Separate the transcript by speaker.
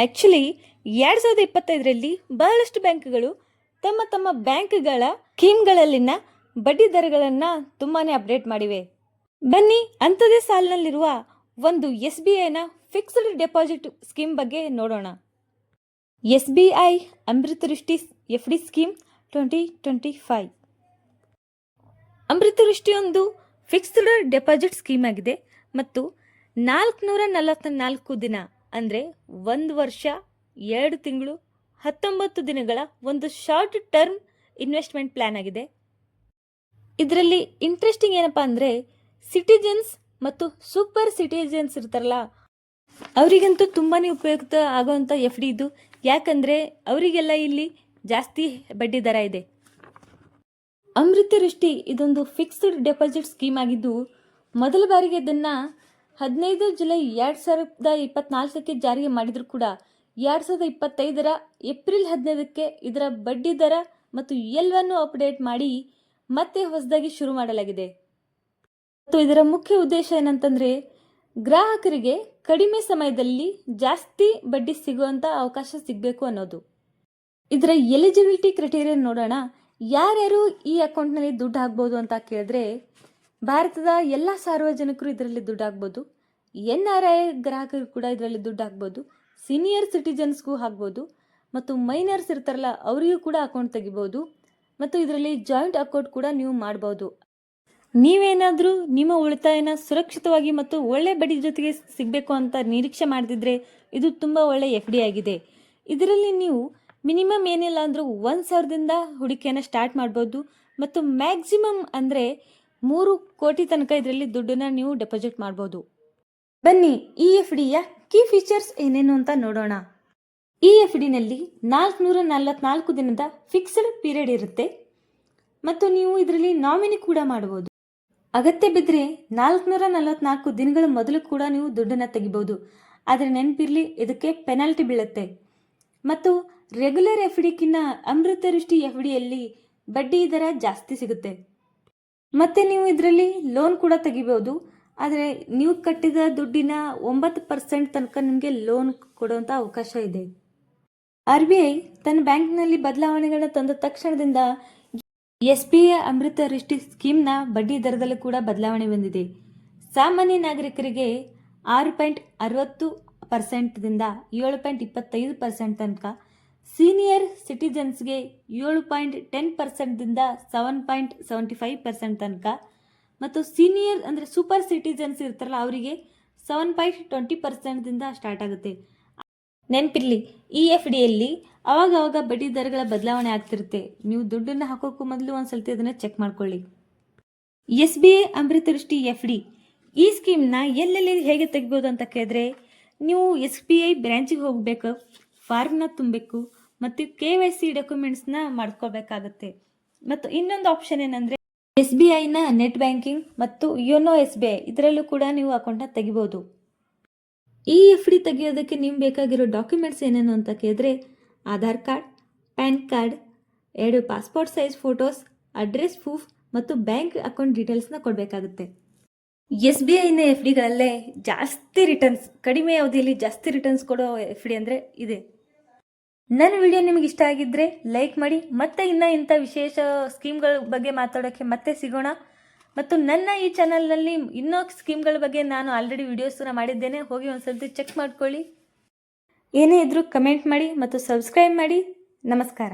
Speaker 1: Actually 2025ರಲ್ಲಿ ಬಹಳಷ್ಟು ಬ್ಯಾಂಕ್ಗಳು ತಮ್ಮ ತಮ್ಮ ಬ್ಯಾಂಕ್ಗಳ ಸ್ಕೀಮ್ಗಳಲ್ಲಿನ ಬಡ್ಡಿ ದರಗಳನ್ನು ತುಂಬಾ ಅಪ್ಡೇಟ್ ಮಾಡಿವೆ. ಬನ್ನಿ ಅಂಥದೇ ಸಾಲಿನಲ್ಲಿರುವ ಒಂದು SBIನ ಫಿಕ್ಸ್ಡ್ ಡೆಪಾಸಿಟ್ ಸ್ಕೀಮ್ ಬಗ್ಗೆ ನೋಡೋಣ. SBI ಅಮೃತವೃಷ್ಟಿ FD scheme 2025. ಅಮೃತವೃಷ್ಟಿ ಒಂದು ಫಿಕ್ಸ್ಡ್ ಡೆಪಾಸಿಟ್ ಸ್ಕೀಮ್ ಆಗಿದೆ ಮತ್ತು 444 ದಿನ ಅಂದರೆ 1 ವರ್ಷ 2 ತಿಂಗಳು 19 ದಿನಗಳ ಒಂದು ಶಾರ್ಟ್ ಟರ್ಮ್ ಇನ್ವೆಸ್ಟ್ಮೆಂಟ್ ಪ್ಲಾನ್ ಆಗಿದೆ. ಇದರಲ್ಲಿ ಇಂಟ್ರೆಸ್ಟಿಂಗ್ ಏನಪ್ಪ ಅಂದರೆ ಸಿಟಿಜನ್ಸ್ ಮತ್ತು ಸೂಪರ್ ಸಿಟಿಜನ್ಸ್ ಇರ್ತಾರಲ್ಲ ಅವರಿಗಂತೂ ತುಂಬಾ ಉಪಯುಕ್ತ ಆಗುವಂಥ FD ಇದು. ಯಾಕಂದರೆ ಅವರಿಗೆಲ್ಲ ಇಲ್ಲಿ ಜಾಸ್ತಿ ಬಡ್ಡಿ ದರ ಇದೆ. ಅಮೃತವೃಷ್ಟಿ ಇದೊಂದು ಫಿಕ್ಸ್ಡ್ ಡೆಪಾಸಿಟ್ ಸ್ಕೀಮ್ ಆಗಿದ್ದು ಮೊದಲ ಬಾರಿಗೆ ಇದನ್ನು 15 ಜುಲೈ 2024ಕ್ಕೆ ಜಾರಿಗೆ ಮಾಡಿದರೂ ಕೂಡ 2025ರ ಏಪ್ರಿಲ್ 15ಕ್ಕೆ ಇದರ ಬಡ್ಡಿ ದರ ಮತ್ತು ಎಲ್ಲವನ್ನು ಅಪ್ಡೇಟ್ ಮಾಡಿ ಮತ್ತೆ ಹೊಸದಾಗಿ ಶುರು ಮಾಡಲಾಗಿದೆ. ಮತ್ತು ಇದರ ಮುಖ್ಯ ಉದ್ದೇಶ ಏನಂತಂದರೆ ಗ್ರಾಹಕರಿಗೆ ಕಡಿಮೆ ಸಮಯದಲ್ಲಿ ಜಾಸ್ತಿ ಬಡ್ಡಿ ಸಿಗುವಂಥ ಅವಕಾಶ ಸಿಗಬೇಕು ಅನ್ನೋದು. ಇದರ ಎಲಿಜಿಬಿಲಿಟಿ ಕ್ರೈಟೀರಿಯಾ ನೋಡೋಣ. ಯಾರ್ಯಾರು ಈ ಅಕೌಂಟ್ನಲ್ಲಿ ದುಡ್ಡು ಹಾಕ್ಬೋದು ಅಂತ ಕೇಳಿದ್ರೆ ಭಾರತದ ಎಲ್ಲ ಸಾರ್ವಜನಿಕರು ಇದರಲ್ಲಿ ದುಡ್ಡು ಹಾಕ್ಬೋದು. NRI ಗ್ರಾಹಕರು ಕೂಡ ಇದರಲ್ಲಿ ದುಡ್ಡು ಹಾಕ್ಬೋದು. ಸೀನಿಯರ್ ಸಿಟಿಜನ್ಸ್ಗೂ ಹಾಕ್ಬೋದು ಮತ್ತು ಮೈನರ್ಸ್ ಇರ್ತಾರಲ್ಲ ಅವರಿಗೂ ಕೂಡ ಅಕೌಂಟ್ ತೆಗಿಬೋದು. ಮತ್ತು ಇದರಲ್ಲಿ ಜಾಯಿಂಟ್ ಅಕೌಂಟ್ ಕೂಡ ನೀವು ಮಾಡ್ಬೋದು. ನೀವೇನಾದರೂ ನಿಮ್ಮ ಉಳಿತಾಯನ ಸುರಕ್ಷಿತವಾಗಿ ಮತ್ತು ಒಳ್ಳೆ ಬಡ್ಡಿ ಜೊತೆಗೆ ಸಿಗಬೇಕು ಅಂತ ನಿರೀಕ್ಷೆ ಮಾಡ್ತಿದ್ರೆ ಇದು ತುಂಬ ಒಳ್ಳೆ FD ಆಗಿದೆ. ಇದರಲ್ಲಿ ನೀವು ಮಿನಿಮಮ್ ಏನಿಲ್ಲ ಅಂದರೂ 1,000ದಿಂದ ಹೂಡಿಕೆಯನ್ನು ಸ್ಟಾರ್ಟ್ ಮಾಡ್ಬೋದು ಮತ್ತು ಮ್ಯಾಕ್ಸಿಮಮ್ ಅಂದರೆ 3 ಕೋಟಿ ತನಕ ಇದರಲ್ಲಿ ದುಡ್ಡನ್ನು ನೀವು ಡೆಪಾಸಿಟ್ ಮಾಡ್ಬೋದು. ಬನ್ನಿ ಈ FDಯ ಕೀ ಫೀಚರ್ಸ್ ಏನೇನು ಅಂತ ನೋಡೋಣ. ಈ FDನಲ್ಲಿ 444 ದಿನದ ಫಿಕ್ಸ್ಡ್ ಪೀರಿಯಡ್ ಇರುತ್ತೆ ಮತ್ತು ನೀವು ಇದರಲ್ಲಿ ನಾಮಿನಿ ಕೂಡ ಮಾಡ್ಬೋದು. ಅಗತ್ಯ ಬಿದ್ದರೆ 444 ದಿನಗಳ ಮೊದಲು ಕೂಡ ನೀವು ದುಡ್ಡನ್ನು ತೆಗಿಬೋದು. ಆದರೆ ನೆನಪಿರಲಿ, ಇದಕ್ಕೆ ಪೆನಾಲ್ಟಿ ಬೀಳುತ್ತೆ. ಮತ್ತು ರೆಗ್ಯುಲರ್ FDಕ್ಕಿಂತ ಅಮೃತವೃಷ್ಟಿ FDಯಲ್ಲಿ ಬಡ್ಡಿ ದರ ಜಾಸ್ತಿ ಸಿಗುತ್ತೆ. ಮತ್ತು ನೀವು ಇದರಲ್ಲಿ ಲೋನ್ ಕೂಡ ತೆಗಿಬೋದು. ಆದರೆ ನೀವು ಕಟ್ಟಿದ ದುಡ್ಡಿನ 9% ತನಕ ನಿಮಗೆ ಲೋನ್ ಕೊಡುವಂಥ ಅವಕಾಶ ಇದೆ. RBI ತನ್ನ ಬ್ಯಾಂಕ್ನಲ್ಲಿ ಬದಲಾವಣೆಗಳನ್ನ ತಂದ ತಕ್ಷಣದಿಂದ SBI ಅಮೃತವೃಷ್ಟಿ ಸ್ಕೀಮ್ನ ಬಡ್ಡಿ ದರದಲ್ಲೂ ಕೂಡ ಬದಲಾವಣೆ ಬಂದಿದೆ. ಸಾಮಾನ್ಯ ನಾಗರಿಕರಿಗೆ 6.60%ದಿಂದ 7.25% ತನಕ, ಸೀನಿಯರ್ ಸಿಟಿಜನ್ಸ್ಗೆ 7.10%ದಿಂದ 7.75% ತನಕ ಮತ್ತು ಸೀನಿಯರ್ ಅಂದರೆ ಸೂಪರ್ ಸಿಟಿಜನ್ಸ್ ಇರ್ತಾರಲ್ಲ ಅವರಿಗೆ 7.20%ದಿಂದ ಸ್ಟಾರ್ಟ್ ಆಗುತ್ತೆ. ನೆನಪಿರಲಿ, ಈ FDಯಲ್ಲಿ ಅವಾಗವಾಗ ಬಡ್ಡಿ ದರಗಳ ಬದಲಾವಣೆ ಆಗ್ತಿರುತ್ತೆ. ನೀವು ದುಡ್ಡನ್ನು ಹಾಕೋಕ್ಕೂ ಮೊದಲು ಒಂದ್ಸಲ ಅದನ್ನು ಚೆಕ್ ಮಾಡ್ಕೊಳ್ಳಿ. SBI ಅಮೃತವೃಷ್ಟಿ FD ಈ ಸ್ಕೀಮ್ನ ಎಲ್ಲೆಲ್ಲಿ ಹೇಗೆ ತೆಗಿಬೋದು ಅಂತ ಕೇಳಿದ್ರೆ ನೀವು SBI ಬ್ರ್ಯಾಂಚಿಗೆ ಹೋಗಬೇಕು, ಫಾರ್ಮ್ನ ತುಂಬಬೇಕು ಮತ್ತು KYC ಡಾಕ್ಯುಮೆಂಟ್ಸ್ನ ಮಾಡ್ಕೋಬೇಕಾಗತ್ತೆ. ಮತ್ತು ಇನ್ನೊಂದು ಆಪ್ಷನ್ ಏನಂದರೆ SBIನ ನೆಟ್ ಬ್ಯಾಂಕಿಂಗ್ ಮತ್ತು ಯೋನೋ SBI ಇದರಲ್ಲೂ ಕೂಡ ನೀವು ಅಕೌಂಟ್ನ ತೆಗಿಬೋದು. ಈ FD ತೆಗೆಯೋದಕ್ಕೆ ನಿಮ್ಗೆ ಬೇಕಾಗಿರೋ ಡಾಕ್ಯುಮೆಂಟ್ಸ್ ಏನೇನು ಅಂತ ಕೇಳಿದ್ರೆ Aadhaar card, PAN card, 2 passport size photos, address proof ಮತ್ತು ಬ್ಯಾಂಕ್ ಅಕೌಂಟ್ ಡೀಟೇಲ್ಸ್ನ ಕೊಡಬೇಕಾಗುತ್ತೆ. SBIನ FDಗಳಲ್ಲೇ ಜಾಸ್ತಿ ರಿಟರ್ನ್ಸ್, ಕಡಿಮೆ ಅವಧಿಯಲ್ಲಿ ಜಾಸ್ತಿ ರಿಟರ್ನ್ಸ್ ಕೊಡೋ FD ಅಂದರೆ ಇದೆ. ನನ್ನ ವಿಡಿಯೋ ನಿಮಗೆ ಇಷ್ಟ ಆಗಿದ್ದರೆ ಲೈಕ್ ಮಾಡಿ. ಮತ್ತೆ ಇಂಥ ವಿಶೇಷ ಸ್ಕೀಮ್ಗಳ ಬಗ್ಗೆ ಮಾತಾಡೋಕ್ಕೆ ಮತ್ತೆ ಸಿಗೋಣ. ಮತ್ತು ನನ್ನ ಈ ಚಾನಲ್ನಲ್ಲಿ ಇನ್ನೂ ಸ್ಕೀಮ್ಗಳ ಬಗ್ಗೆ ನಾನು ಆಲ್ರೆಡಿ ವಿಡಿಯೋಸ್ನ ಮಾಡಿದ್ದೇನೆ, ಹೋಗಿ ಒಂದ್ಸತಿ ಚೆಕ್ ಮಾಡ್ಕೊಳ್ಳಿ. ಏನೇ ಇದ್ರೂ ಕಮೆಂಟ್ ಮಾಡಿ ಮತ್ತು ಸಬ್ಸ್ಕ್ರೈಬ್ ಮಾಡಿ. ನಮಸ್ಕಾರ.